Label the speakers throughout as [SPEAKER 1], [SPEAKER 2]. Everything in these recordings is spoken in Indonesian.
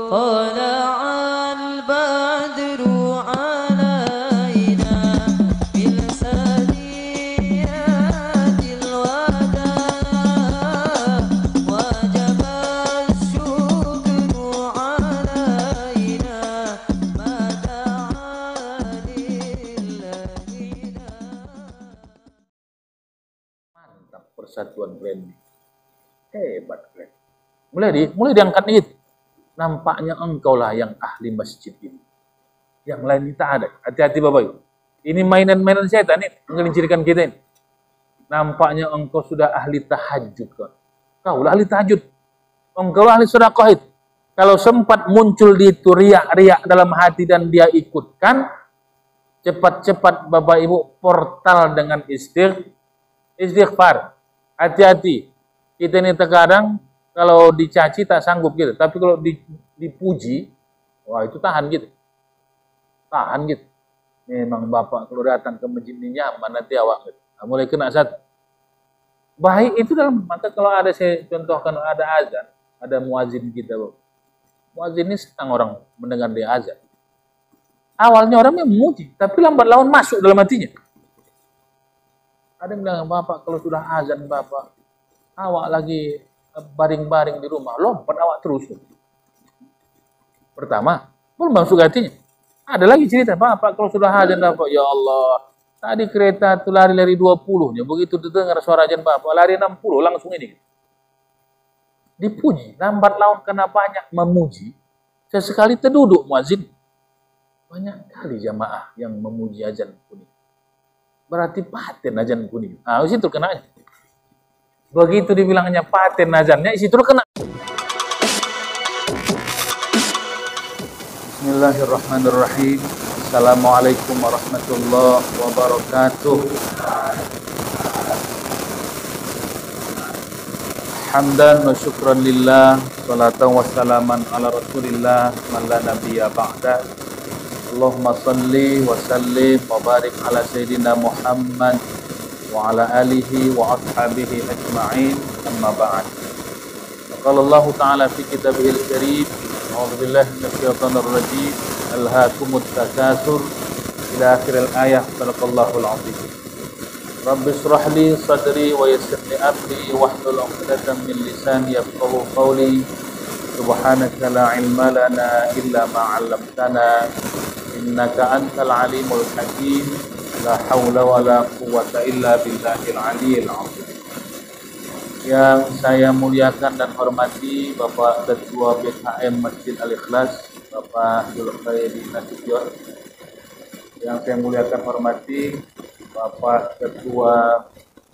[SPEAKER 1] طلع البدر علينا بالثنيات الوداع وجب الشكر علينا ما دعا لله.
[SPEAKER 2] Mantap persatuan Glenn. Hebat Glenn. Mulai diangkat itu. Nampaknya engkaulah yang ahli masjid ini. Yang lain ini tak ada. Hati-hati Bapak Ibu. Ini mainan-mainan setan ini, menggelincirkan kita ini. Nampaknya engkau sudah ahli tahajud kan. Kaulah ahli tahajud. Engkaulah ahli sedekah itu. Kalau sempat muncul di itu riak-riak dalam hati dan dia ikutkan, cepat-cepat Bapak Ibu portal dengan istighfar. Hati-hati. Kita ini terkadang kalau dicaci tak sanggup gitu, tapi kalau dipuji, wah itu tahan gitu. Tahan gitu. Memang Bapak kalau datang ke masjid ini nyaman nanti awak gitu. Nah, mulai kena satu. Baik itu dalam, maka kalau ada saya contohkan ada azan, ada muazin kita, Bapak. Muazin ini senang orang mendengar dia azan. Awalnya orang memuji, tapi lambat laun masuk dalam hatinya. Ada yang bilang, Bapak kalau sudah azan Bapak, awak lagi baring-baring di rumah, lompat awak terus. Pertama, belum masuk hatinya. Ada lagi cerita, Bapak kalau sudah azan Bapak, ya Allah, tadi kereta itu lari-lari 20-nya, begitu dengar suara azan Bapak, lari 60 langsung ini. Dipuji, lambat laun karena banyak memuji, sesekali terduduk muazin. Banyak kali jamaah yang memuji azan kuning. Berarti paten azan kuning. Ah, situ kenanya. Begitu dibilangnya paten azannya, situ kena. Bismillahirrahmanirrahim. Assalamualaikum warahmatullahi wabarakatuh. Hamdan wa syukran lillah, salatan wa salaman ala rasulillah, man la nabiyya ba'da. Allahumma salli wa sallim wa barik ala sayyidina Muhammad wa ala alihi wa ashabihi ajma'in, amma ba'd. Qala Allah Ta'ala fi kitabihil karim, a'udzu billahi minasyaitonir rajim, alhaakumut takatsur ila akhiril ayah, sadaqallahul azim. Rabbi shrah li sadri wa yassir li amri wahlul 'uqdatam min lisani yafqahu qawli. Subhanaka la ilma lana illa ma 'allamtana innaka antal alimul hakim. La haula wa la quwwata illa billahil aliyil azim. Yang saya muliakan dan hormati Bapak Ketua BKM Masjid Al-Ikhlas, Bapak Zulkhairi Nasution. Yang saya muliakan hormati Bapak Ketua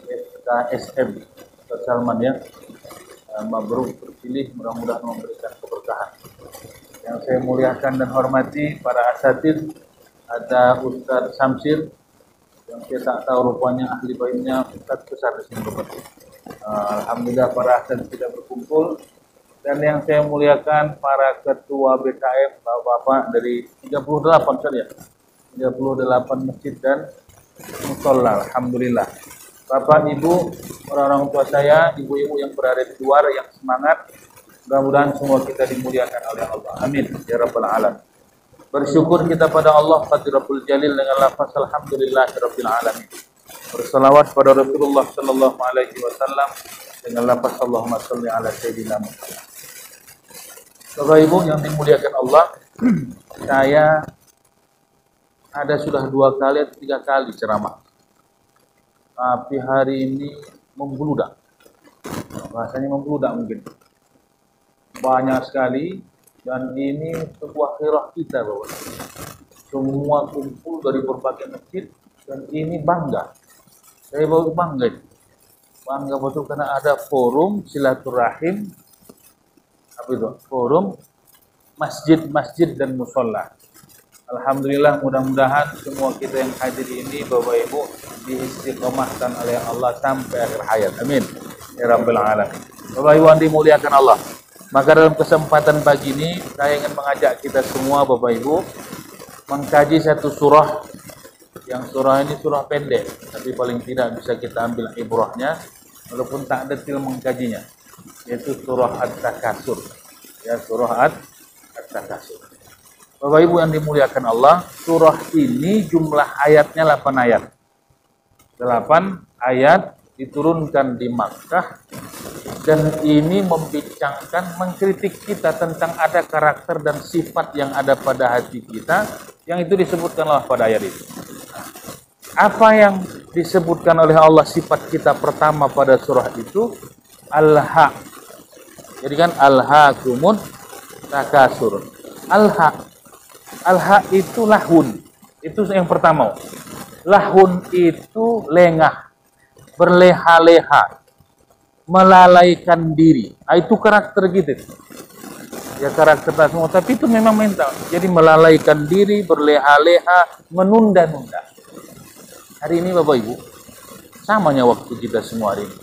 [SPEAKER 2] FKSM, Ustaz Salman ya. Mabruk terpilih, mudah-mudahan memberikan keberkahan. Yang saya muliakan dan hormati para asatidz, ada Ustaz Samsir, yang saya tak tahu rupanya ahli bayinya Ustaz besar di sini Bapak. Alhamdulillah para asatidz tidak berkumpul. Dan yang saya muliakan para ketua BKM, Bapak-bapak dari 38 saja, 38 masjid dan mushola, alhamdulillah. Bapak, Ibu, orang-orang tua saya, ibu-ibu yang berada di luar yang semangat, mudah-mudahan semua kita dimuliakan oleh Allah. Amin ya rabbal alamin. Bersyukur kita pada Allah Qadirul Jalil dengan lafaz alhamdulillahirabbil alamin. Bersalawat pada Rasulullah sallallahu alaihi wasallam dengan lafaz Allahumma shalli ala sayyidina Muhammad. Bapak Ibu yang dimuliakan Allah, saya ada sudah 2 kali atau 3 kali ceramah. Tapi hari ini membludak. Bahasanya membludak mungkin. Banyak sekali. Dan ini sebuah khirah kita, Bapak. Semua kumpul dari berbagai masjid. Dan ini bangga. Saya baru bangga. Bangga betul karena ada forum silaturahim. Apa itu? Forum masjid-masjid dan mushola. Alhamdulillah, mudah-mudahan semua kita yang hadir ini, Bapak Ibu, diistiqomahkan oleh Allah sampai akhir hayat. Amin. Ya Rabbal Alamin. Bapak Ibu yang dimuliakan Allah. Maka dalam kesempatan pagi ini, saya ingin mengajak kita semua, Bapak Ibu, mengkaji satu surah. Yang surah ini surah pendek, tapi paling tidak bisa kita ambil ibrahnya, walaupun tak detail mengkajinya. Yaitu surah At-Takatsur. Ya, surah Takasur. Bapak Ibu yang dimuliakan Allah, surah ini jumlah ayatnya 8 ayat. 8 ayat diturunkan di Makkah, dan ini membincangkan, mengkritik kita tentang ada karakter dan sifat yang ada pada hati kita, yang itu disebutkanlah pada ayat itu. Apa yang disebutkan oleh Allah sifat kita pertama pada surah itu? Al-Ha. Jadi kan Al-Hakumut Takasur. Al-Ha. Al-Ha itu lahun. Itu yang pertama. Lahun itu lengah, berleha-leha, melalaikan diri. Itu karakter gitu. Ya karakter semua, tapi itu memang mental. Jadi melalaikan diri, berleha-leha, menunda-nunda. Hari ini Bapak Ibu, samanya waktu kita semua hari ini.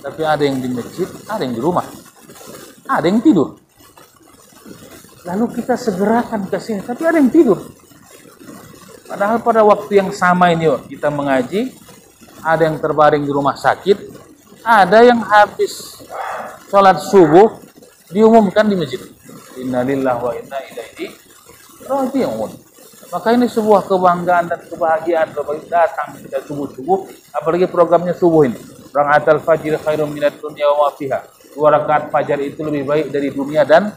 [SPEAKER 2] Tapi ada yang di masjid, ada yang di rumah, ada yang tidur. Lalu kita segerakan ke sini, tapi ada yang tidur. Padahal pada waktu yang sama ini kita mengaji, ada yang terbaring di rumah sakit, ada yang habis sholat subuh diumumkan di masjid. Innalillahi wa inna ilaihi raji'un. Maka ini sebuah kebanggaan dan kebahagiaan Bapak Ibu datang kita subuh-subuh, apalagi programnya subuh ini. Rakaatul fajr khairum minad dunya wa ma fiha. 2 rakaat fajar itu lebih baik dari dunia dan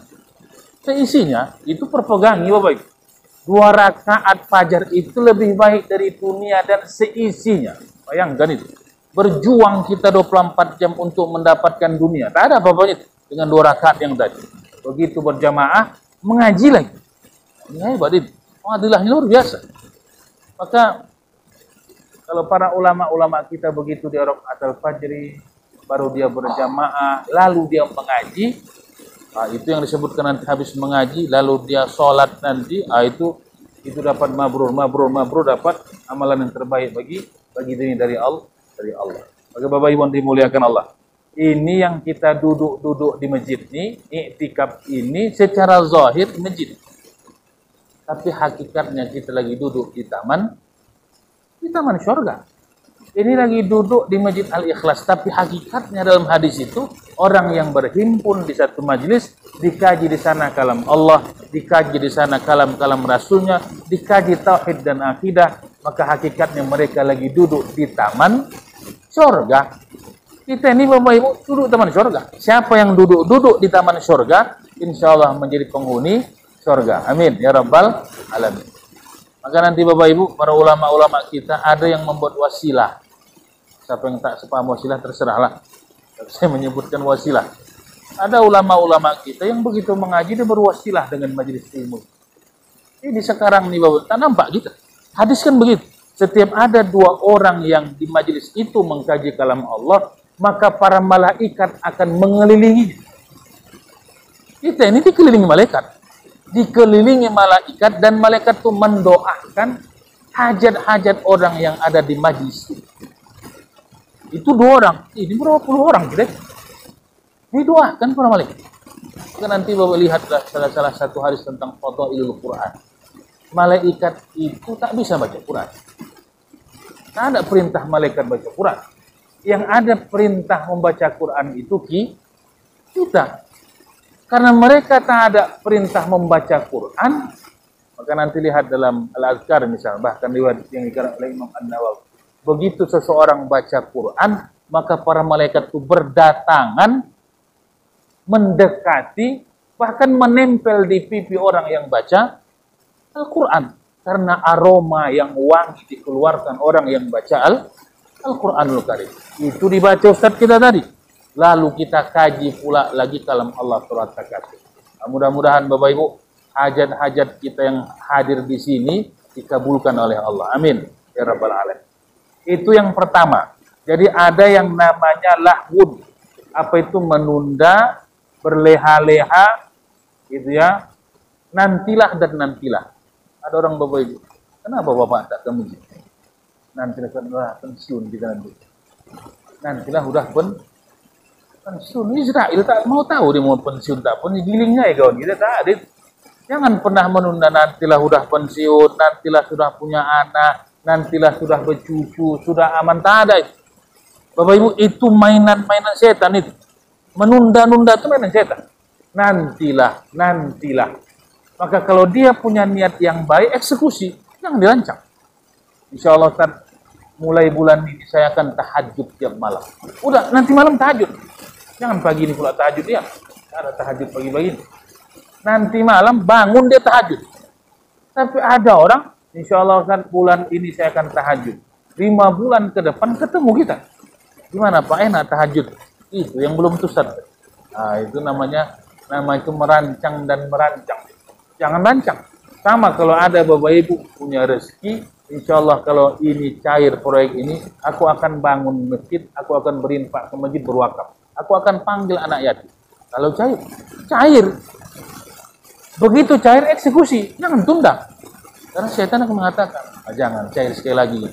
[SPEAKER 2] seisinya. Itu perpegangi Bapak Ibu. 2 rakaat fajar itu lebih baik dari dunia dan seisinya. Bayangkan itu. Berjuang kita 24 jam untuk mendapatkan dunia. Tak ada apa-apanya dengan 2 rakaat yang tadi. Begitu berjamaah, mengaji lagi. Ini hebat ini. Pengadilannya luar biasa. Maka kalau para ulama-ulama kita begitu di Rakaatul Fajri, baru dia berjamaah, lalu dia mengaji, itu yang disebutkan nanti habis mengaji, lalu dia sholat nanti, itu dapat mabrur, dapat amalan yang terbaik bagi diri dari Allah. Maka Bapak Ibu yang dimuliakan Allah, ini yang kita duduk di masjid ini, iktikaf ini secara zahir masjid, tapi hakikatnya kita lagi duduk di taman surga. Ini lagi duduk di Masjid Al-Ikhlas, tapi hakikatnya dalam hadis itu orang yang berhimpun di satu majelis, dikaji di sana kalam Allah, dikaji di sana kalam-kalam Rasulnya, dikaji tauhid dan akidah, maka hakikatnya mereka lagi duduk di taman surga. Kita ini Bapak Ibu duduk di taman surga. Siapa yang duduk di taman surga, insya Allah menjadi penghuni surga. Amin ya rabbal alamin. Maka nanti Bapak Ibu, para ulama-ulama kita ada yang membuat wasilah. Siapa yang tak sepaham wasilah terserahlah. Saya menyebutkan wasilah. Ada ulama-ulama kita yang begitu mengaji dia berwasilah dengan majelis ilmu. Ini sekarang nih Bapak, tak nampak kita. Hadis kan begitu. Setiap ada 2 orang yang di majelis itu mengkaji kalam Allah, maka para malaikat akan mengelilingi. Kita ini dikelilingi malaikat. Dikelilingi malaikat, dan malaikat itu mendoakan hajat-hajat orang yang ada di majlis. Itu 2 orang. Ini berapa puluh orang kita? Ini doakan para malaikat. Maka nanti Bapak lihatlah salah satu hadis tentang fadhailul Quran. Malaikat itu tak bisa baca Quran. Tak ada perintah malaikat baca Quran. Yang ada perintah membaca Quran itu kita. Karena mereka tak ada perintah membaca Quran, maka nanti lihat dalam Al-Azkar misalnya, bahkan riwayat yang dikatakan oleh Imam An-Nawawi. Begitu seseorang baca Quran, maka para malaikat itu berdatangan, mendekati, bahkan menempel di pipi orang yang baca Al-Quran. Karena aroma yang wangi dikeluarkan orang yang baca Al-Quranul Karim. Itu dibaca Ustaz kita tadi. Lalu kita kaji pula lagi kalam Allah surat Takasur. Mudah-mudahan Bapak Ibu, hajat-hajat kita yang hadir di sini dikabulkan oleh Allah. Amin ya rabbal alamin. Itu yang pertama. Jadi ada yang namanya lahwun. Apa itu? Menunda, berleha-leha, gitu ya. Nantilah dan nantilah. Ada orang Bapak Ibu, kenapa Bapak tak ke masjid? Nantilah pensiun kita nanti. Nantilah udah pensiun. Israel tak mau tahu dia mau pensiun tak pun, gilingnya ya kawan kita tak ada. Jangan pernah menunda, nantilah udah pensiun, nantilah sudah punya anak, nantilah sudah bercucu, sudah aman, tak ada itu. Bapak Ibu, itu mainan-mainan setan itu. Menunda-nunda itu mainan setan. Nantilah. Maka kalau dia punya niat yang baik, eksekusi, jangan dirancang. Insya Allah mulai bulan ini saya akan tahajud tiap malam. Udah, nanti malam tahajud. Jangan pagi ini pula tahajud ya. Ada tahajud pagi-pagi ini. Nanti malam bangun dia tahajud. Tapi ada orang, insya Allah bulan ini saya akan tahajud. 5 bulan ke depan ketemu kita. Gimana Pak, enak tahajud? Itu yang belum tusat. Nah, itu nama itu merancang dan merancang. Jangan rancang. Sama kalau ada Bapak Ibu punya rezeki, insya Allah kalau ini cair proyek ini, aku akan bangun masjid, aku akan berinfak ke masjid berwakaf. Aku akan panggil anak yatim. Kalau cair, cair. Begitu cair eksekusi, jangan tunda. Karena setan akan mengatakan, jangan cair sekali lagi.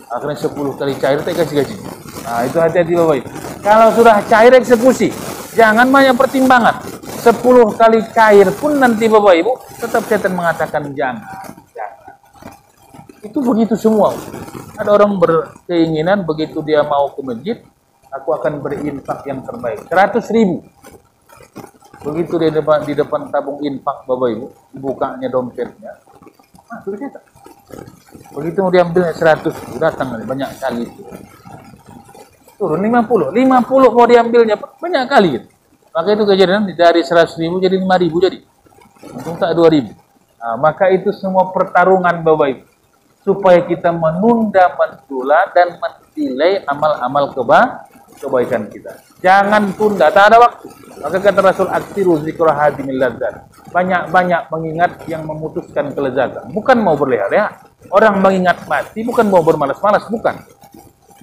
[SPEAKER 2] Akhirnya 10 kali cair, tak kasih gaji. Nah, itu hati-hati Bapak Ibu. Kalau sudah cair eksekusi, jangan banyak pertimbangan. 10 kali cair pun nanti Bapak Ibu, tetap setan mengatakan jangan. Itu begitu semua. Ada orang berkeinginan begitu dia mau ke masjid, aku akan berinfak yang terbaik. 100.000. Begitu di depan tabung infak Bapak Ibu, dibukanya dompetnya. Masuk setan. Begitu mau diambilnya 100, datang banyak kali itu. Turun 50 mau diambilnya banyak kali gitu. Maka itu kejadian dari 100.000 jadi 5.000 jadi. Untung tak 2.000. Nah, maka itu semua pertarungan Bapak Ibu. Supaya kita menunda, mendulang dan menilai amal-amal kebaikan kita. Jangan tunda, tak ada waktu. Maka kata Rasul, aktsiru zikra hadimil ladzat. Banyak-banyak mengingat yang memutuskan kelezatan. Bukan mau berleha-leha. Orang mengingat mati bukan mau bermalas-malas, bukan.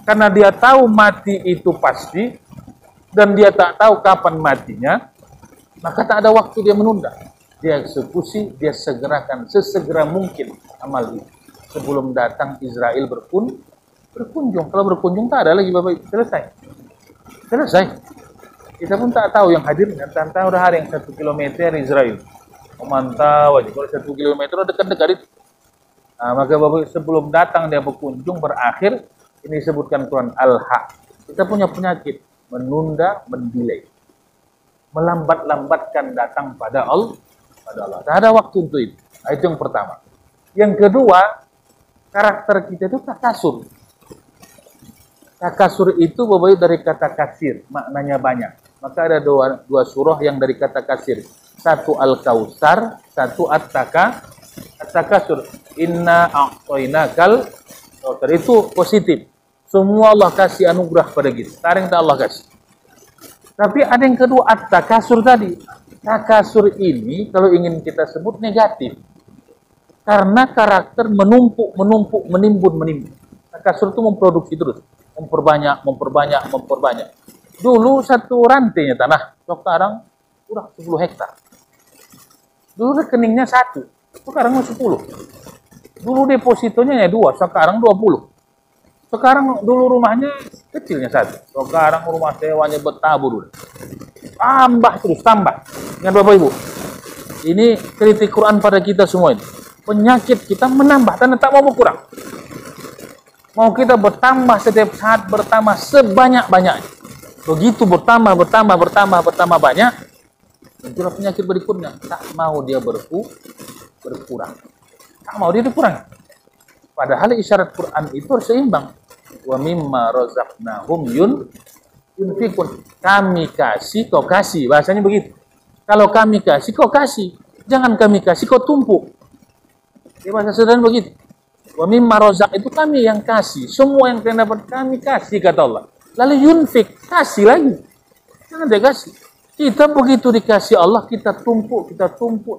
[SPEAKER 2] Karena dia tahu mati itu pasti, dan dia tak tahu kapan matinya, maka tak ada waktu dia menunda. Dia eksekusi, dia segerakan sesegera mungkin amal itu. Sebelum datang Israel berkunjung. Kalau berkunjung tak ada lagi Bapak Ibu. Selesai. Kita pun tak tahu yang hadir. Tak tahu udah hari yang 1 kilometer Israel. Memantau aja. Kalau 1 kilometer udah dekat-dekat itu. Nah, maka Bapak Ibu sebelum datang dia berkunjung berakhir. Ini disebutkan Quran Al-Haq. Kita punya penyakit. Menunda, mendelay. Melambat-lambatkan datang pada Allah. Tak ada waktu untuk itu. Nah, itu yang pertama. Yang kedua, karakter kita itu takasur. Takasur itu Bapak Ibu dari kata kasir, maknanya banyak. Maka ada dua surah yang dari kata kasir. Satu Al-Kautsar, satu At-Takasur. Inna a'tainakal kautsar. Itu positif. Semua Allah kasih anugerah pada kita. Taring tak Allah kasih. Tapi ada yang kedua At-Takasur tadi. Takasur ini kalau ingin kita sebut negatif. Karena karakter menumpuk, menimbun. Takasur itu memproduksi terus. Memperbanyak. Dulu satu rantainya tanah, sekarang udah 10 hektar. Dulu rekeningnya 1, sekarang 10. Dulu depositonya 2, sekarang 20. Sekarang dulu rumahnya kecilnya 1, sekarang rumah sewanya bertabur. Tambah. Ingat Bapak Ibu, ini kritik Quran pada kita semua ini. Penyakit kita menambah dan tak mau berkurang. Mau kita bertambah setiap saat, bertambah sebanyak-banyaknya. Begitu bertambah banyak, muncullah penyakit berikutnya. Tak mau dia berkurang. Tak mau dia berkurang. Padahal isyarat Quran itu harus seimbang. Wa mimma razaqnahum yunfikun. Kami kasih, kau kasih. Bahasanya begitu. Kalau kami kasih, kau kasih. Jangan kami kasih, kau tumpuk. Di bahasa sederhana begitu. Wa mimma razaq itu kami yang kasih. Semua yang kalian dapat kami kasih, kata Allah. Lalu yunfik, kasih lagi. Jangan dia kasih. Kita begitu dikasih Allah, kita tumpuk,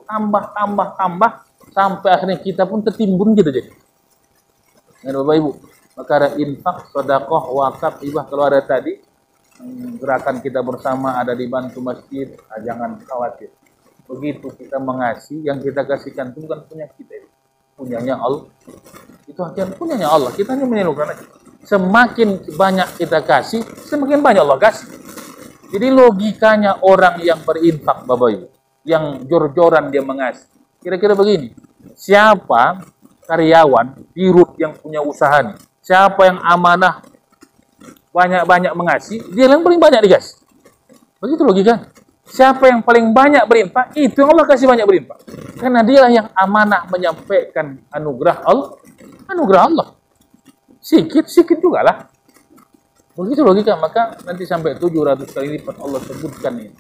[SPEAKER 2] tambah. Sampai akhirnya kita pun tertimbun gitu jadi. Ya Bapak Ibu. Maka ada infak, sedekah, wakaf, hibah. Kalau ada tadi, gerakan kita bersama ada dibantu masjid, jangan khawatir. Begitu kita mengasihi, yang kita kasihkan itu bukan punya kita. Punyanya Allah. Itu akhirnya punyanya Allah. Kita hanya menyeluruhkan aja. Semakin banyak kita kasih, semakin banyak Allah kasih. Jadi logikanya orang yang berinfak, Bapak Ibu, yang jor-joran dia mengasihi. Kira-kira begini, siapa karyawan, dirut yang punya usaha nih, siapa yang amanah, banyak-banyak mengasihi, dia yang paling banyak dikasih. Begitu logikanya. Siapa yang paling banyak berinfak, itu yang Allah kasih banyak berinfak. Karena dialah yang amanah menyampaikan anugerah Allah. Anugerah Allah. Sikit juga lah. Begitu logika, maka nanti sampai 700 kali lipat Allah sebutkan ini.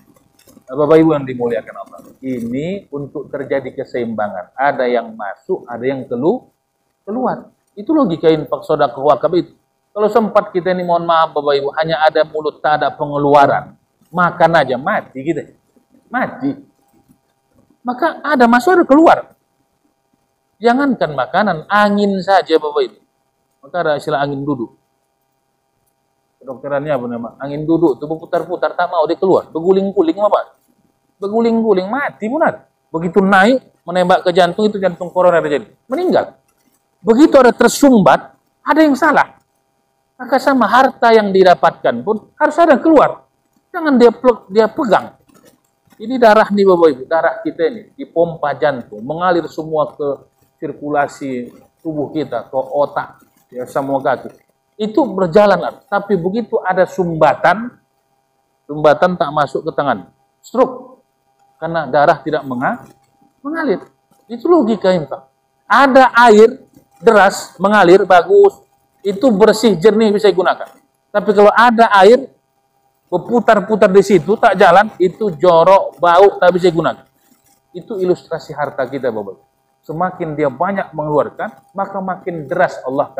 [SPEAKER 2] Bapak Ibu yang dimuliakan Allah. Ini untuk terjadi keseimbangan. Ada yang masuk, ada yang keluar. Itu logika infak sedekah wakaf itu. Kalau sempat kita ini, mohon maaf Bapak Ibu, hanya ada mulut, tak ada pengeluaran. Makan aja, mati kita. Mati. Maka ada masuk, ada keluar. Jangankan makanan, angin saja Bapak Ibu. Maka ada istilah angin duduk. Kedokterannya apa nama? Angin duduk, itu berputar-putar, tak mau dia keluar. Beguling-guling apa? Beguling-guling, mati pun ada. Begitu naik, menembak ke jantung, itu jantung koroner terjadi. Meninggal. Begitu ada tersumbat, ada yang salah. Maka sama harta yang didapatkan pun harus ada keluar. Jangan dia pegang. Ini darah nih Bapak Ibu, darah kita ini dipompa jantung, mengalir semua ke sirkulasi tubuh kita, ke otak, ya semua kaki. Itu berjalan, tapi begitu ada sumbatan tak masuk ke tangan. Stroke. Karena darah tidak mengalir. Itu logika infak. Ada air deras mengalir bagus, itu bersih jernih bisa digunakan. Tapi kalau ada air berputar-putar di situ tak jalan, itu jorok, bau, tak bisa digunakan. Itu ilustrasi harta kita Bapak. Semakin dia banyak mengeluarkan, maka makin deras Allah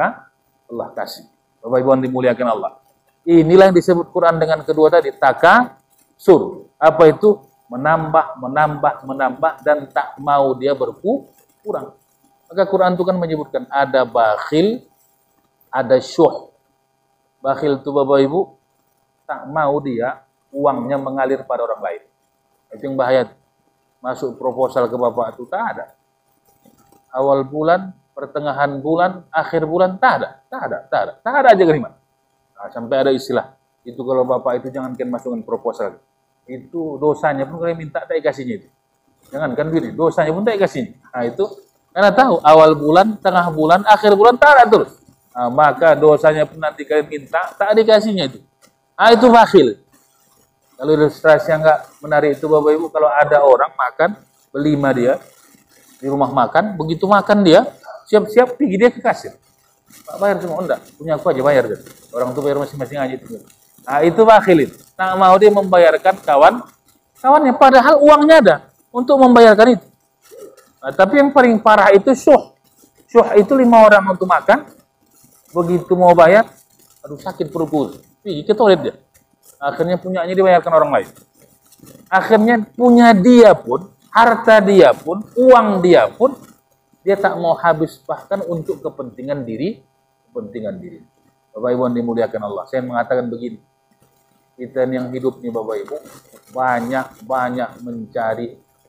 [SPEAKER 2] kasih. Bapak Ibu yang dimuliakan Allah. Inilah yang disebut Quran dengan kedua tadi, takasur. Apa itu? Menambah, dan tak mau dia berkurang. Maka Quran itu kan menyebutkan ada bakhil, ada syuh. Bakhil itu Bapak Ibu, tak mau dia uangnya mengalir pada orang lain. Itu yang bahaya. Masuk proposal ke Bapak itu tak ada. Awal bulan, pertengahan bulan, akhir bulan, tak ada aja kalimat. Nah, sampai ada istilah. Itu kalau Bapak itu jangankan masukin proposal. Itu dosanya pun kalau minta tak dikasihnya itu. Jangankan duit, dosanya pun tak dikasihnya. Nah itu, karena tahu awal bulan, tengah bulan, akhir bulan tak ada terus. Nah, maka dosanya pun nanti kalian minta, tak dikasihnya itu. Nah itu bakhil. Kalau ilustrasi yang enggak menarik itu Bapak Ibu, kalau ada orang makan, berlima dia, di rumah makan, begitu makan dia, siap-siap pergi dia ke kasir. Pak bayar semua, enggak, punya aku aja bayar. Gitu. Orang tuh bayar masing-masing aja itu. Nah itu bakhilin. Tak mau dia membayarkan kawannya, padahal uangnya ada untuk membayarkan itu. Nah, tapi yang paling parah itu syuh. Syuh itu 5 orang untuk makan, begitu mau bayar, aduh sakit perut, pergi ke toilet dia. Akhirnya punyanya dibayarkan orang lain. Akhirnya punya dia pun, harta dia pun, uang dia pun, dia tak mau habis bahkan untuk kepentingan diri. Bapak Ibu yang dimuliakan Allah, saya mengatakan begini. Kita yang hidup nih Bapak Ibu, banyak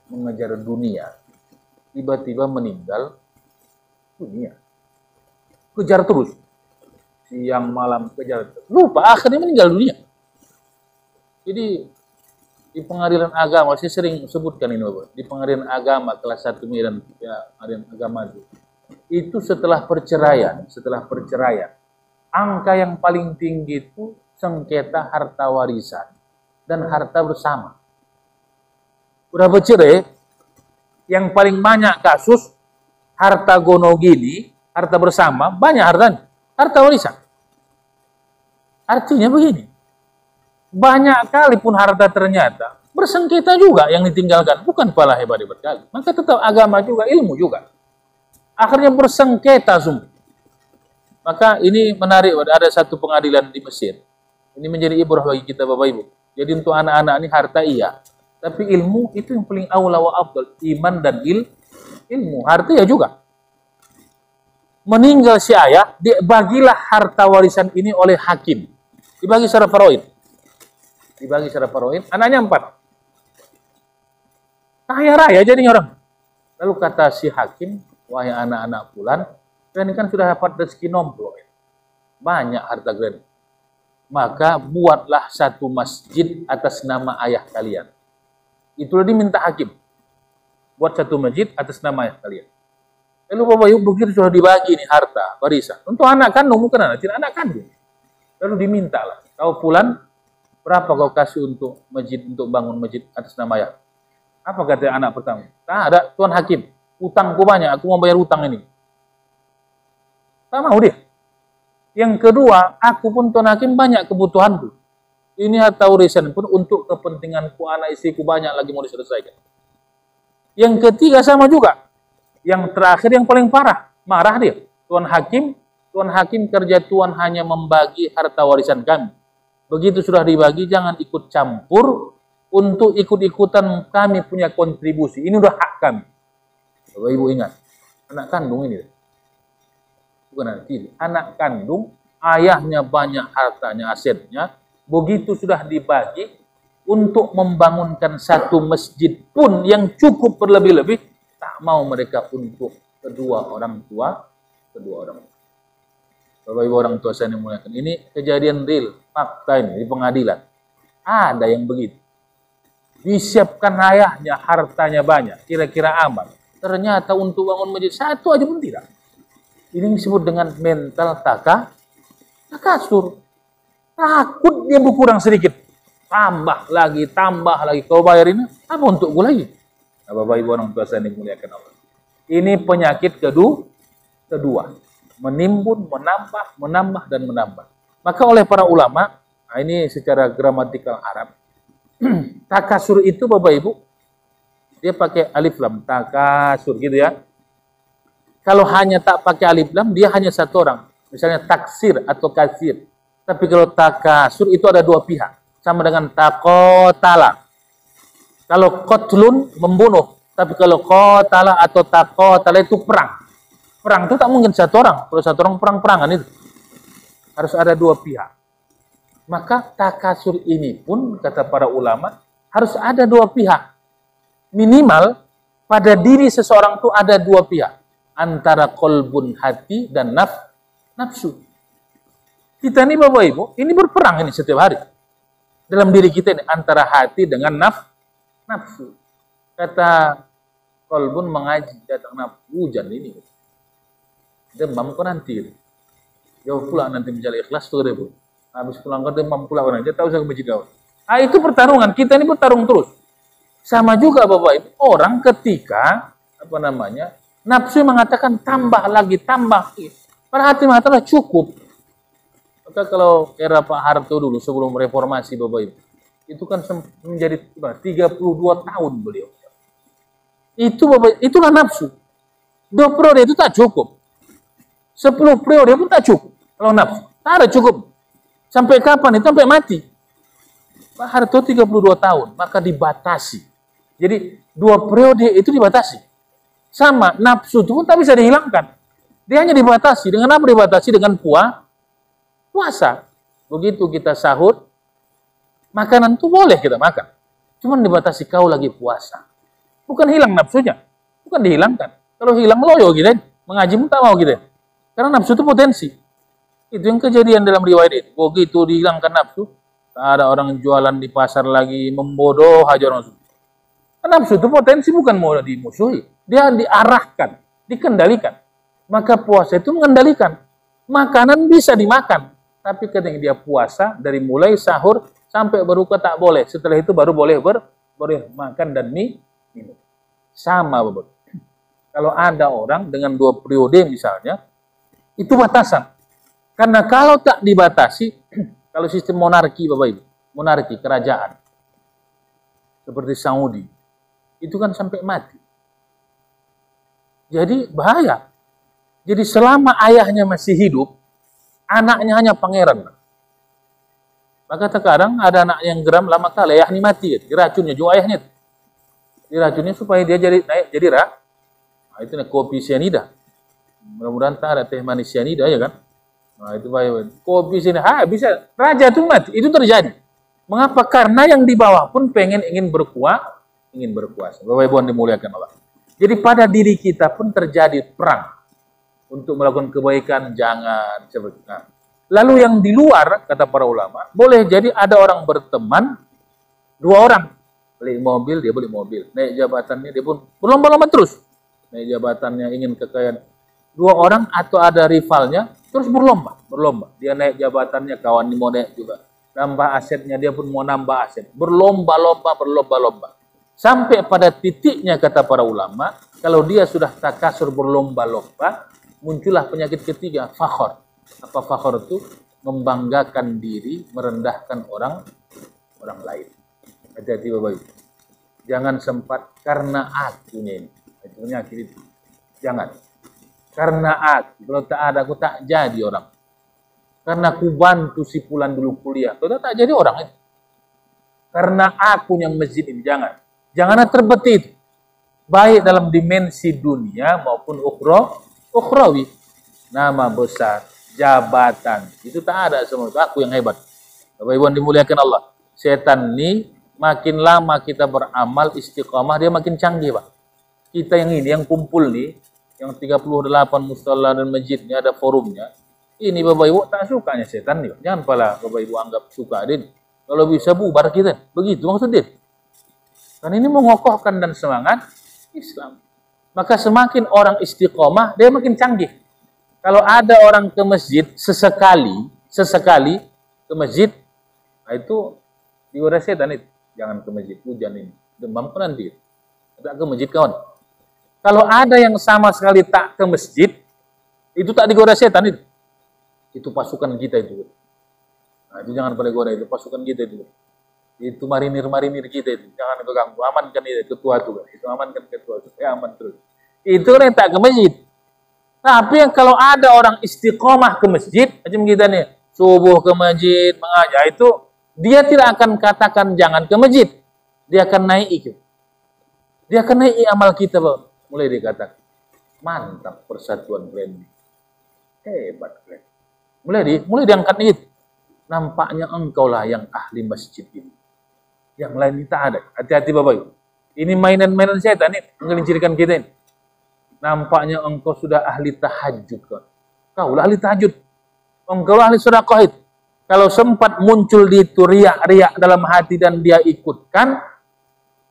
[SPEAKER 2] mengejar dunia. Tiba-tiba meninggal dunia. Kejar terus. Siang malam kejar terus. Lupa akhirnya meninggal dunia. Jadi di pengadilan agama, saya sering sebutkan ini Bapak. Di pengadilan agama kelas 1 Medan, ya, pengadilan agama itu setelah perceraian, angka yang paling tinggi itu sengketa harta warisan dan harta bersama. Udah bercerai, yang paling banyak kasus harta gonogini, harta bersama, banyak harta warisan. Artinya begini, banyak kali pun harta ternyata bersengketa juga yang ditinggalkan, bukan pala hebat-hebat kali. Maka tetap agama juga, ilmu juga. Akhirnya bersengketa semua. Maka ini menarik, ada satu pengadilan di Mesir. Ini menjadi ibrah bagi kita Bapak Ibu. Jadi untuk anak-anak ini harta iya, tapi ilmu itu yang paling aula wa afdal. Iman dan ilmu, harta ya juga. Meninggal si ayah, dibagilah harta warisan ini oleh hakim. Dibagi secara faraid. Anaknya 4. Kaya raya jadinya orang. Lalu kata si hakim, wahai anak-anak fulan, kalian kan sudah dapat rezeki nomplok. Banyak harta kalian. Maka buatlah satu masjid atas nama ayah kalian. Itulah diminta hakim. Buat satu masjid atas nama ayah kalian. Lalu Bapak Ibu begitu sudah dibagi ini harta warisan. Untuk anak kandung, bukan anak, tidak anak kandung. Lalu dimintalah, kau fulan berapa kau kasih untuk masjid, untuk bangun masjid atas nama ayah? Apa kata anak pertama? Tak ada, Tuan Hakim. Utangku banyak, aku mau bayar utang ini. Tak mau dia. Yang kedua, aku pun Tuan Hakim banyak kebutuhanku. Ini harta warisan pun untuk kepentinganku, anak istriku banyak lagi mau diselesaikan. Yang ketiga sama juga. Yang terakhir yang paling parah, marah dia. Tuan Hakim kerja Tuan hanya membagi harta warisan kami. Begitu sudah dibagi, jangan ikut campur untuk ikut-ikutan kami punya kontribusi. Ini udah hak kami. Bapak Ibu ingat, anak kandung ini. Bukan anak tiri. Anak kandung, ayahnya banyak hartanya, asetnya. Begitu sudah dibagi, untuk membangunkan satu masjid pun yang cukup berlebih-lebih, tak mau mereka untuk kedua orang tua. Bapak Ibu orang tua saya dimuliakan. Ini kejadian real, fakta ini di pengadilan. Ada yang begitu. Disiapkan ayahnya, hartanya banyak, kira-kira aman. Ternyata untuk bangun masjid satu aja pun tidak. Ini disebut dengan mental takasur. Takut dia berkurang sedikit. Tambah lagi. Kau bayar ini, apa untuk gue lagi? Nah, Bapak Ibu orang tua saya dimuliakan Allah. Ini penyakit kedua. Menimbun, menambah, dan menambah. Maka oleh para ulama, nah ini secara gramatikal Arab, takasur itu Bapak Ibu, dia pakai alif lam, takasur gitu ya. Kalau hanya tak pakai alif lam, dia hanya satu orang. Misalnya taksir atau kasir. Tapi kalau takasur itu ada dua pihak. Sama dengan takotala. Kalau kotlun, membunuh. Tapi kalau kotala atau takotala itu perang. Perang itu tak mungkin satu orang. Kalau satu orang perang-perangan itu. Harus ada dua pihak. Maka takasur ini pun, kata para ulama, harus ada dua pihak. Minimal, pada diri seseorang itu ada dua pihak. Antara kolbun hati dan nafsu. Kita ini Bapak Ibu, ini berperang ini setiap hari. Dalam diri kita ini, antara hati dengan nafsu. Kata kolbun mengaji, datang hujan ini. Demam kok nanti. Jauh pula nanti menjadi ikhlas tuh Bu. Habis pulang ke demam pula orang. Dia tahu saya ke masjid kau. Itu pertarungan. Kita ini bertarung terus. Sama juga Bapak Ibu. Orang ketika nafsu mengatakan tambah lagi. Pada hati mengatakan cukup. Maka kalau era Pak Harto dulu sebelum reformasi Bapak Ibu, itu kan menjadi 32 tahun beliau. Itu Bapak, itulah nafsu. 2 periode itu tak cukup. 10 periode pun tak cukup. Kalau nafsu, tak ada cukup. Sampai kapan itu? Sampai mati. Pak Harto 32 tahun, maka dibatasi. Jadi 2 periode itu dibatasi. Sama, nafsu itu pun tak bisa dihilangkan. Dia hanya dibatasi. Dengan apa dibatasi? Dengan puasa. Begitu kita sahur, makanan itu boleh kita makan. Cuman dibatasi, kau lagi puasa. Bukan hilang nafsunya. Bukan dihilangkan. Kalau hilang loyo gitu. Mengaji pun tak mau gitu. Karena nafsu itu potensi. Itu yang kejadian dalam riwayat itu. Begitu dihilangkan nafsu, tak ada orang jualan di pasar lagi, membodoh aja orang. Nafsu itu potensi, bukan mau dimusuhi. Dia diarahkan, dikendalikan. Maka puasa itu mengendalikan. Makanan bisa dimakan. Tapi ketika dia puasa, dari mulai sahur sampai berbuka tak boleh. Setelah itu baru boleh makan dan minum. Sama Bapak. Kalau ada orang dengan 2 periode misalnya, itu batasan. Karena kalau tak dibatasi, kalau sistem monarki Bapak Ibu, monarki, kerajaan, seperti Saudi, itu kan sampai mati. Jadi bahaya. Jadi selama ayahnya masih hidup, anaknya hanya pangeran. Maka sekarang ada anak yang geram lama kali, ayahnya mati, diracunnya juga ayahnya. Diracunnya supaya dia jadi rah. Nah, itu kopi sianida. Mudah-mudahan tak ada teh manis sianida ya kan. Nah, itu bahaya. Kopi sianida, bisa. Raja itu mati, itu terjadi. Mengapa? Karena yang di bawah pun ingin berkuasa. Bapak Ibu yang dimuliakan Allah. Jadi pada diri kita pun terjadi perang. Untuk melakukan kebaikan, jangan seperti itu. Lalu yang di luar, kata para ulama, boleh jadi ada orang berteman, 2 orang. Beli mobil, dia beli mobil. Naik jabatannya, dia pun berlomba-lomba terus. Naik jabatannya, ingin kekayaan. 2 orang atau ada rivalnya, terus berlomba. Dia naik jabatannya, kawan ini mau naik juga. nambah asetnya, dia pun mau nambah aset. Berlomba-lomba. Sampai pada titiknya kata para ulama, kalau dia sudah takasur berlomba-lomba, muncullah penyakit ketiga, fakhor. Apa fakhor itu? Membanggakan diri, merendahkan orang lain. Hati-hati Bapak Ibu. Jangan sempat karena akunya ini. Itu penyakit itu. Jangan. Karena aku, kalau tak ada aku tak jadi orang. Karena aku bantu si Fulan dulu kuliah, kalau tak jadi orang itu. Karena aku yang masjid ini, jangan. Jangan terbetit itu. Baik dalam dimensi dunia maupun ukhrawi. Nama besar, jabatan, itu tak ada semua. Itu aku yang hebat. Bapak Ibu yang dimuliakan Allah. Setan ini makin lama kita beramal istiqamah, dia makin canggih, Pak. Kita yang ini, yang kumpul nih, yang 38 mushola dan masjidnya ada forumnya. Ini Bapak Ibu tak sukanya setan nih. Jangan pala Bapak Ibu anggap suka dia. Kalau bisa bubar kita. Begitu maksud dia. Kan ini mengokohkan dan semangat Islam. Maka semakin orang istiqomah, dia makin canggih. Kalau ada orang ke masjid sesekali ke masjid, nah itu digoda setan itu. Jangan ke masjid, hujan ini. Demam kan nanti. Tak ke masjid kawan. Kalau ada yang sama sekali tak ke masjid, itu tak digoda setan itu. Itu pasukan kita itu. Nah, itu jangan pada goda, itu pasukan kita itu. Itu marinir kita itu. Jangan diganggu, amankan itu ketua itu. Itu amankan ketua itu. Ya aman terus. Itu yang tak ke masjid. Tapi yang kalau ada orang istiqomah ke masjid, macam kita nih, subuh ke masjid, mengajar itu, dia tidak akan katakan jangan ke masjid. Dia akan naik itu. Dia akan naik amal kita, Pak. Mulai dikatakan, mantap persatuan kalian ini. Hebat kalian. Mulai diangkat itu. Nampaknya engkau lah yang ahli masjid ini. Yang lain ini tak ada. Hati-hati Bapak Ibu. Ini mainan-mainan setan ini. Menggelincirkan kita ini. Nampaknya engkau sudah ahli tahajud. Kau lah ahli tahajud. Engkau lah ahli sedekah itu. Kalau sempat muncul di itu riak-riak dalam hati dan dia ikutkan,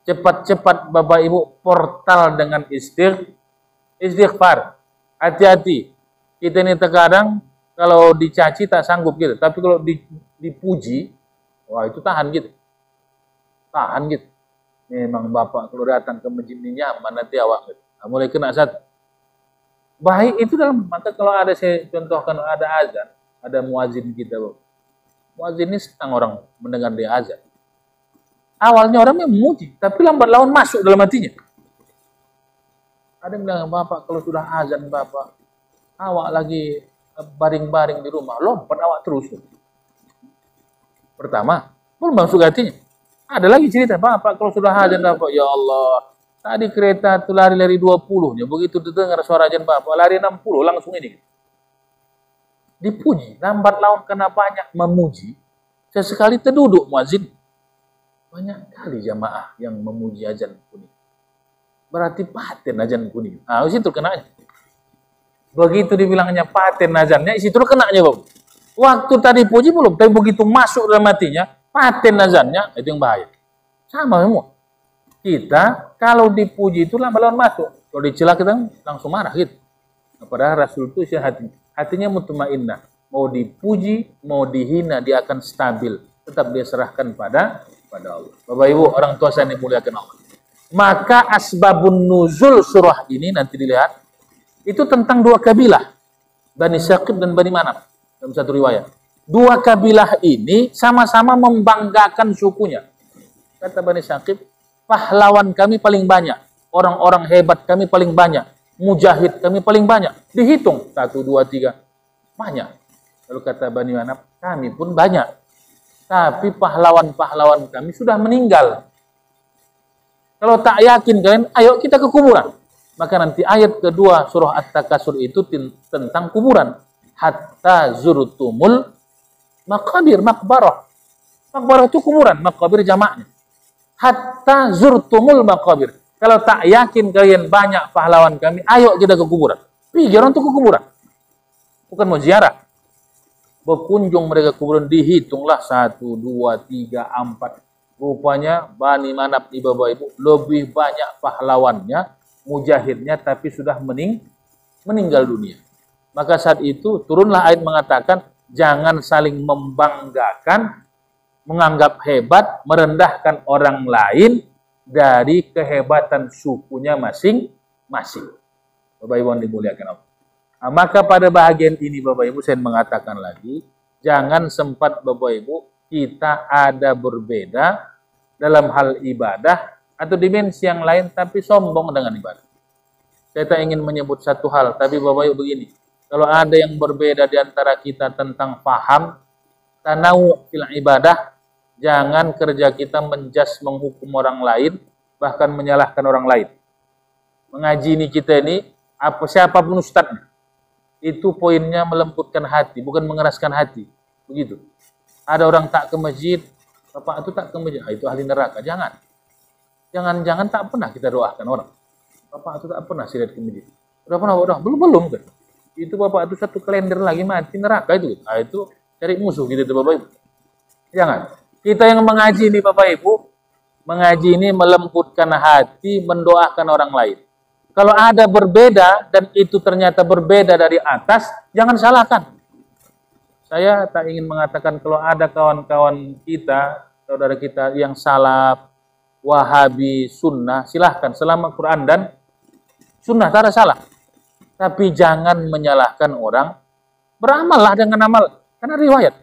[SPEAKER 2] cepat-cepat Bapak Ibu portal dengan istighfar. Hati-hati. Kita ini terkadang kalau dicaci tak sanggup gitu. Tapi kalau dipuji, wah itu tahan gitu. Tahan gitu. Memang Bapak kalau datang ke masjid ini nyaman nanti awak gitu. Nah, mulai kena satu. Baik itu dalam, maka kalau ada saya contohkan ada azan, ada muazin kita. Muazin ini senang orang mendengar dia azan. Awalnya orang memuji, tapi lambat laun masuk dalam hatinya. Ada yang bilang, Bapak kalau sudah azan Bapak, awak lagi baring-baring di rumah, lompat awak terus. Pertama, belum masuk hatinya. Ada lagi cerita, Bapak kalau sudah azan Bapak, ya Allah, tadi kereta itu lari-lari 20-nya, begitu dengar suara azan Bapak, lari 60, langsung ini. Dipuji, lambat laun karena banyak memuji, sesekali terduduk muazin. Banyak kali jamaah yang memuji azan kuning. Berarti paten azan kuning. Nah, situ kenanya. Begitu dibilangnya paten azannya, situ kenanya, Bang. Waktu tadi puji belum, tapi begitu masuk dalam hatinya, paten azannya, itu yang bahaya. Sama semua. Kita, kalau dipuji itu lambat laun masuk. Kalau dicela kita langsung marah gitu. Nah, padahal Rasul itu hatinya mutmainnah. Mau dipuji, mau dihina, dia akan stabil. Tetap dia serahkan pada Allah. Bapak Ibu, orang tua saya dimuliakan Allah. Maka asbabun nuzul surah ini nanti dilihat itu tentang dua kabilah, Bani Saqib dan Bani Manaf dalam satu riwayat. Dua kabilah ini sama-sama membanggakan sukunya. Kata Bani Saqib, pahlawan kami paling banyak, orang-orang hebat kami paling banyak, mujahid kami paling banyak. Dihitung 1, 2, 3 banyak. Lalu kata Bani Manaf, kami pun banyak. Tapi pahlawan-pahlawan kami sudah meninggal. Kalau tak yakin kalian, ayo kita ke kuburan. Maka nanti ayat kedua surah At-Takasur itu tentang kuburan. Hatta zurtumul maqabir, makbarah. Makbarah itu kuburan, makabir jamaknya. Hatta zurtumul maqabir. Kalau tak yakin kalian banyak pahlawan kami, ayo kita ke kuburan. Pergi orang itu ke kuburan. Bukan mau ziarah. Berkunjung mereka kuburan, dihitunglah 1, 2, 3, 4. Rupanya Bani Manaf di Bapak Ibu lebih banyak pahlawannya, mujahidnya, tapi sudah meninggal dunia. Maka saat itu turunlah ayat mengatakan jangan saling membanggakan menganggap hebat, merendahkan orang lain dari kehebatan sukunya masing-masing. Bapak Ibu yang dimuliakan Allah. Nah, maka pada bagian ini Bapak Ibu saya mengatakan lagi, jangan sempat Bapak Ibu kita ada berbeda dalam hal ibadah atau dimensi yang lain tapi sombong dengan ibadah. Saya tak ingin menyebut satu hal, tapi Bapak Ibu begini, kalau ada yang berbeda di antara kita tentang paham, tanawu fil ibadah, jangan kerja kita menjas menghukum orang lain, bahkan menyalahkan orang lain. Mengaji ini kita ini, siapapun ustadznya, itu poinnya melembutkan hati, bukan mengeraskan hati. Begitu. Ada orang tak ke masjid, Bapak itu tak ke masjid, itu ahli neraka. Jangan. Jangan tak pernah kita doakan orang. Bapak itu tak pernah sirat ke masjid. Udah pernah? Belum kan. Itu Bapak itu satu kalender lagi mati neraka itu. Itu cari musuh gitu Bapak Ibu. Jangan. Kita yang mengaji ini Bapak Ibu, mengaji ini melembutkan hati, mendoakan orang lain. Kalau ada berbeda dan itu ternyata berbeda dari atas, jangan salahkan. Saya tak ingin mengatakan kalau ada kawan-kawan kita, saudara kita yang salaf, wahabi, sunnah, silahkan selama Quran dan sunnah, tak ada salah. Tapi jangan menyalahkan orang, beramallah dengan amal, karena riwayat.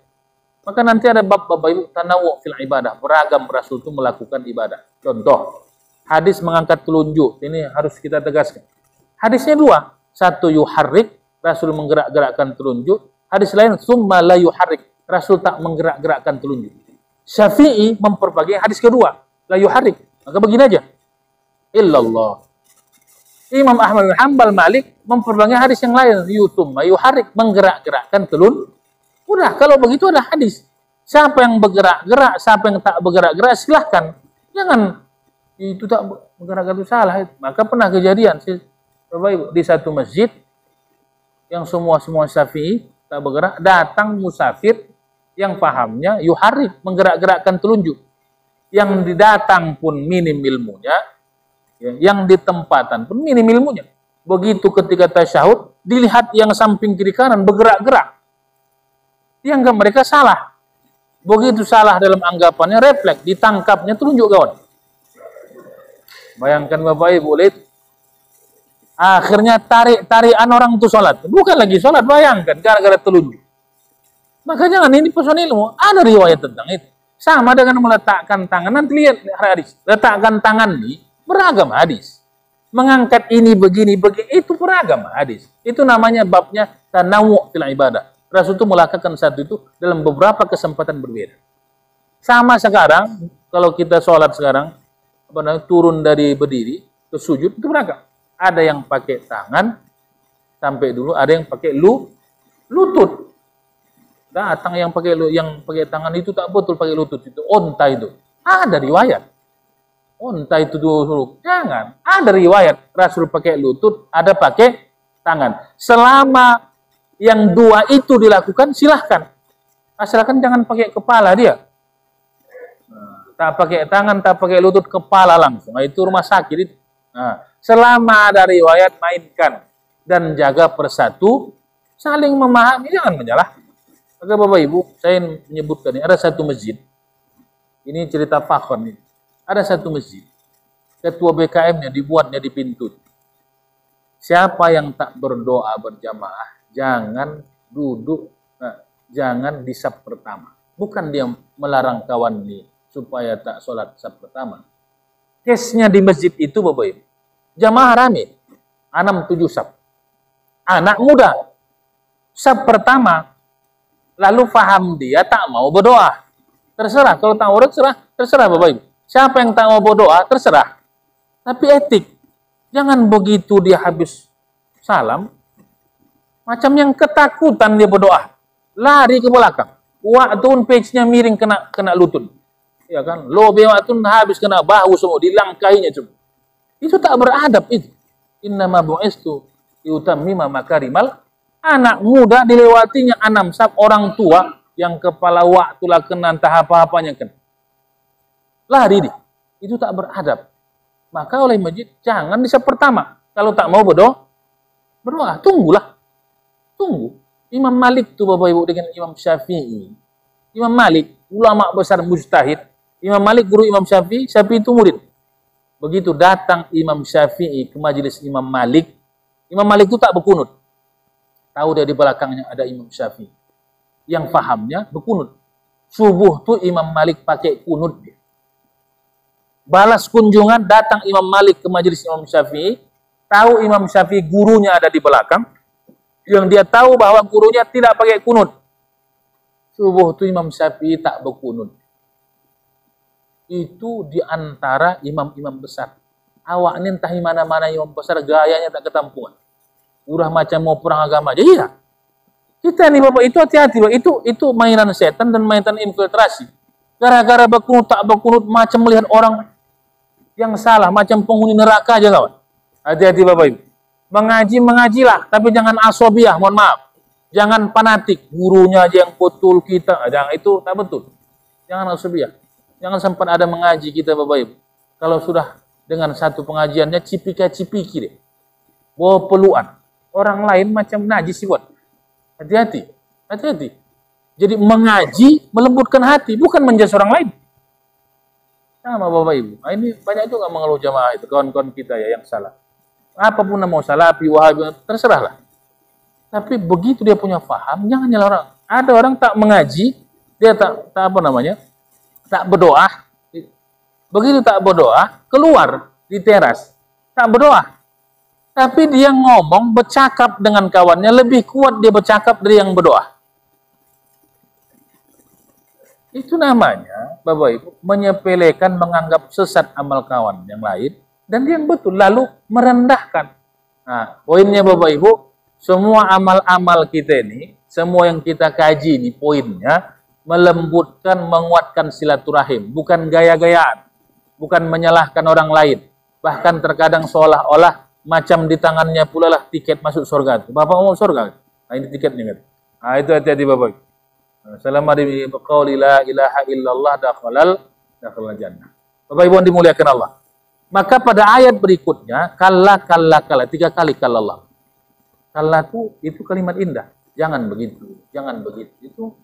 [SPEAKER 2] Maka nanti ada bab Bapak Ibu tanawu fil ibadah, beragam Rasul itu melakukan ibadah. Contoh, hadis mengangkat telunjuk, ini harus kita tegaskan. Hadisnya dua, satu yuharrik, Rasul menggerak-gerakkan telunjuk. Hadis lain summa la yuharrik, Rasul tak menggerak-gerakkan telunjuk. Syafi'i memperbaiki hadis kedua, la yuharrik. Maka begini aja. Illallah. Imam Ahmad bin Hanbal, Malik memperbaiki hadis yang lain, yutumma yuharrik, menggerak-gerakkan telunjuk. Udah, kalau begitu ada hadis. Siapa yang bergerak-gerak, siapa yang tak bergerak-gerak, silahkan. Jangan, itu tak bergerak-gerak itu salah. Maka pernah kejadian, Bapak Ibu, di satu masjid, yang semua Syafi'i, tak bergerak, datang musafir, yang pahamnya, yuharrik, menggerak-gerakkan telunjuk. Yang didatang pun minim ilmunya, yang di tempatan pun minim ilmunya. Begitu ketika tasyahud, dilihat yang samping kiri kanan bergerak-gerak. Dianggap mereka salah. Begitu salah dalam anggapannya, refleks, ditangkapnya telunjuk kawan. Bayangkan Bapak Ibu, lihat. Akhirnya tarikan orang itu sholat. Bukan lagi sholat, bayangkan, gara-gara telunjuk. Maka jangan, ini pesan ilmu. Ada riwayat tentang itu. Sama dengan meletakkan tangan. Nanti lihat hadis. Letakkan tangan ini, beragam hadis. Mengangkat ini begini, itu beragam hadis. Itu namanya babnya tanawu fil ibadah. Rasul itu melakukan satu itu dalam beberapa kesempatan berbeda. Sama sekarang, kalau kita sholat sekarang, turun dari berdiri ke sujud, itu beragam. Ada yang pakai tangan, sampai dulu, ada yang pakai lutut. Datang yang pakai tangan itu tak betul pakai lutut, itu onta itu. Ada riwayat. Onta itu dulu. Jangan. Ada riwayat. Rasul pakai lutut, ada pakai tangan. Selama yang dua itu dilakukan, silahkan. Asalkan jangan pakai kepala dia. Tak pakai tangan, tak pakai lutut, kepala langsung. Nah, itu rumah sakit itu. Nah, selama ada riwayat, mainkan. Dan jaga persatu, saling memahami, jangan menyalah. Maka Bapak Ibu, saya menyebutkan ini, ada satu masjid. Ini cerita fakhr nih. Ada satu masjid. Ketua BKM-nya dibuatnya di pintu. Siapa yang tak berdoa berjamaah, jangan duduk, jangan di saf pertama. Bukan dia melarang kawan ini supaya tak sholat saf pertama. Case-nya di masjid itu Bapak Ibu, jamaah rame, 6-7 saf. Anak muda, saf pertama, lalu faham dia tak mau berdoa. Terserah, kalau tak urut terserah Bapak Ibu. Siapa yang tak mau berdoa, terserah. Tapi etik, jangan begitu dia habis salam, macam yang ketakutan dia berdoa, lari ke belakang. Waktu page-nya miring kena lutut. Ya kan? Lobe waktu habis kena bahu semua, dilangkainya semua. Itu tak beradab itu. Innama bu'istu liutammima makarimal. Anak muda dilewatinya 6 saf, orang tua yang kepala waktu lah kena entah apa-apanya kan. Lari dia. Itu tak beradab. Maka oleh masjid jangan di saf pertama. Kalau tak mau berdoa, tunggulah. Tunggu. Imam Malik tuh Bapak Ibu dengan Imam Syafi'i. Imam Malik ulama besar mujtahid. Imam Malik guru Imam Syafi'i, Syafi'i itu murid. Begitu datang Imam Syafi'i ke majelis Imam Malik itu tak berkunut. Tahu dia di belakangnya ada Imam Syafi'i. Yang fahamnya berkunut. Subuh tuh Imam Malik pakai kunut dia. Balas kunjungan, datang Imam Malik ke majelis Imam Syafi'i, tahu Imam Syafi'i gurunya ada di belakang, yang dia tahu bahwa gurunya tidak pakai kunut. Subuh itu Imam Syafi'i tak berkunut. Itu di antara imam-imam besar. Awak ini entah mana-mana imam besar, gayanya tak ketampungan. Udah macam mau perang agama aja. Iya. Kita nih Bapak, itu hati-hati, itu mainan setan dan mainan infiltrasi. Gara-gara berkunut tak berkunut, macam melihat orang yang salah, macam penghuni neraka aja kawan. Hati-hati Bapak Ibu. Mengajilah, tapi jangan asobiah, mohon maaf. Jangan fanatik, gurunya aja yang betul kita, jangan, itu tak betul. Jangan asobiah. Jangan sempat ada mengaji kita Bapak Ibu. Kalau sudah dengan satu pengajiannya cipika-cipiki deh. Bawa peluan. Orang lain macam najis sih buat. Hati-hati. Hati-hati. Jadi mengaji melembutkan hati, bukan menjudge orang lain. Sama Bapak Ibu. Nah, ini banyak juga mengeluh jamaah itu, kawan-kawan kita ya yang salah. Apapun mau salafi, wahabi, terserahlah. Tapi begitu dia punya paham, jangan nyala orang. Ada orang tak mengaji, dia tak apa namanya, tak berdoa. Begitu tak berdoa, keluar di teras, tak berdoa. Tapi dia ngomong, bercakap dengan kawannya, lebih kuat dia bercakap dari yang berdoa. Itu namanya, Bapak Ibu, menyepelekan, menganggap sesat amal kawan yang lain, dan yang betul, lalu merendahkan. Nah, poinnya Bapak Ibu, semua amal-amal kita ini, semua yang kita kaji ini, poinnya, melembutkan, menguatkan silaturahim, bukan gaya-gayaan, bukan menyalahkan orang lain. Bahkan terkadang seolah-olah, macam di tangannya pula lah tiket masuk surga. Bapak mau surga? Nah, ini tiketnya. Nah, itu hati-hati Bapak Ibu. Selama di qauli la ilaha illallah dakhalal jannah. Bapak Ibu yang dimuliakan Allah. Maka pada ayat berikutnya kalla 3 kali kallallah. Kalla itu kalimat indah. Jangan begitu, jangan begitu. Itu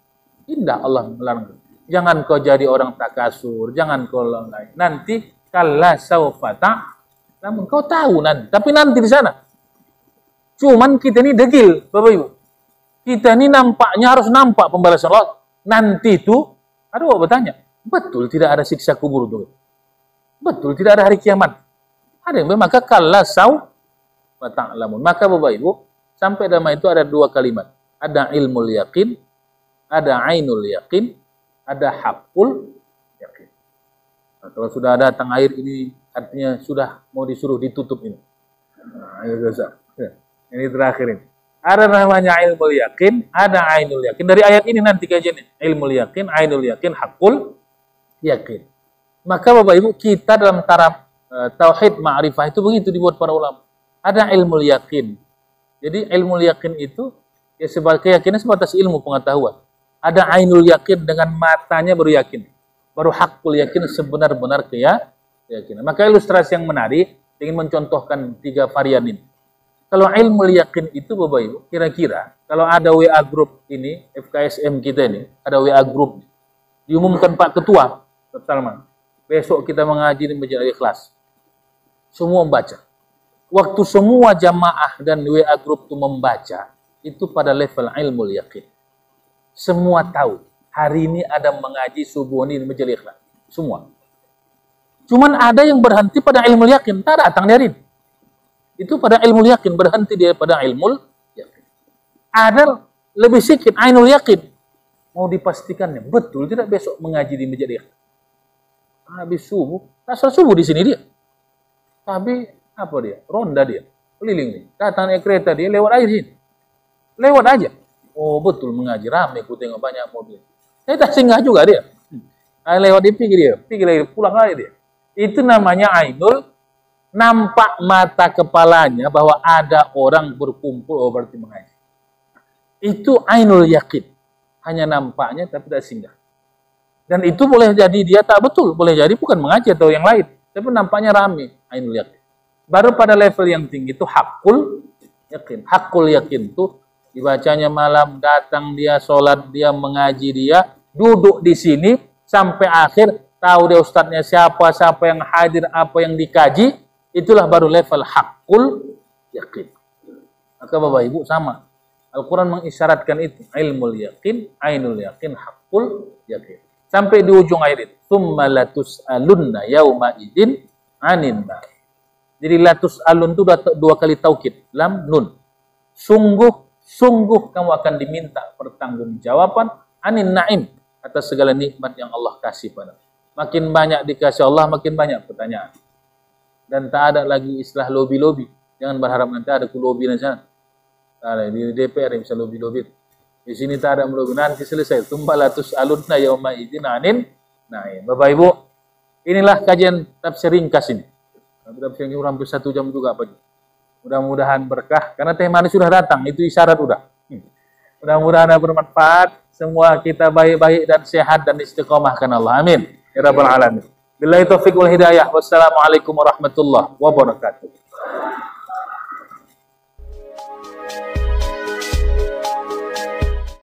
[SPEAKER 2] indah Allah melarang. Jangan kau jadi orang takasur, jangan kau lain. Nanti kalla saufa namun kau tahu nanti, tapi nanti di sana. Cuman kita ini degil, Bapak Ibu. Kita ini nampaknya harus nampak pembalasan Allah. Nanti itu, ada orang bertanya, betul tidak ada siksa kubur itu? Betul tidak ada hari kiamat? Ada yang maka kalla saufa ta'lamun. Maka Bapak Ibu, sampai dalam itu ada 2 kalimat. Ada ilmul yakin, ada ainul yakin, ada haqqul yakin. Nah, kalau sudah datang air ini, artinya sudah mau disuruh ditutup ini. Nah, ini terakhir ini. Ada namanya ilmul yakin, ada ainul yakin. Dari ayat ini nanti kajiannya. Ilmul yakin, ainul yakin, haqqul yakin. Maka Bapak Ibu, kita dalam taraf tauhid ma'rifah itu begitu dibuat para ulama. Ada ilmul yakin. Jadi ilmul yakin itu ya sebagai keyakinan sebatas ilmu pengetahuan. Ada ainul yakin, dengan matanya baru yakin. Baru haqqul yakin, sebenar-benar keyakinan. Maka ilustrasi yang menarik ingin mencontohkan 3 varian ini. Kalau ilmu yakin itu Bapak Ibu, kira-kira kalau ada WA group ini, FKSM kita ini, ada WA group, diumumkan Pak Ketua, Pak Salman, besok kita mengaji di Masjid Al-Ikhlas. Semua membaca. Waktu semua jamaah dan WA group itu membaca, itu pada level ilmu yakin. Semua tahu, hari ini ada mengaji subuh ini di Masjid Al-Ikhlas. Semua. Cuman ada yang berhenti pada ilmu yakin, tak datang dari ini. Itu pada ilmu yakin, berhenti dia pada ilmu yakin. Ada lebih sedikit ainul yakin. Mau dipastikannya, betul tidak besok mengaji di Masjid Al-Ikhlas. Habis subuh, tak salat subuh di sini dia. Tapi apa dia? Ronda dia, keliling nih. Datang naik kereta dia lewat aja sini. Lewat aja. Oh betul mengaji, ramai aku tengok banyak mobil. Saya tak singgah juga dia. Lewat dia pergi lagi, pulang lagi dia. Itu namanya ainul, nampak mata kepalanya bahwa ada orang berkumpul, oh berarti mengaji. Itu ainul yakin. Hanya nampaknya tapi tidak singgah. Dan itu boleh jadi dia tak betul, boleh jadi bukan mengaji atau yang lain, tapi nampaknya ramai, ainul yakin. Baru pada level yang tinggi itu haqqul yakin. Haqqul yakin itu dibacanya malam, datang dia, sholat dia, mengaji dia, duduk di sini sampai akhir, tahu dia ustadznya siapa, siapa yang hadir, apa yang dikaji, itulah baru level hakul yakin. Maka Bapak Ibu sama. Al-Quran mengisyaratkan itu. Ilmul yakin, ainul yakin, hakul yakin. Sampai di ujung ayat itu. Tsumma latus'alunna yauma idzin 'anin nar. Jadi latus'alun itu dua kali taukid. Lam, nun. Sungguh kamu akan diminta pertanggungjawaban anin na'im, atas segala nikmat yang Allah kasih pada. Makin banyak dikasih Allah, makin banyak pertanyaan. Dan tak ada lagi istilah lobby-lobby. Jangan berharap nanti ada lobby di sana. Ada di DPR yang bisa lobby-lobby. Di sini tak ada lobby, nanti selesai. Tumbalatus alunna yauma idzin anin na'im. Bapak Ibu, inilah kajian tafsir ringkas ini. Tafsir ini hampir 1 jam juga Pak. Mudah-mudahan berkah, karena teh manis sudah datang, itu isyarat udah. Mudah-mudahan bermanfaat, semua kita baik-baik dan sehat dan istiqomah karena Allah. Amin. Ya Rabbal Alamin. Billahi taufiq wal hidayah. Wassalamualaikum warahmatullahi wabarakatuh.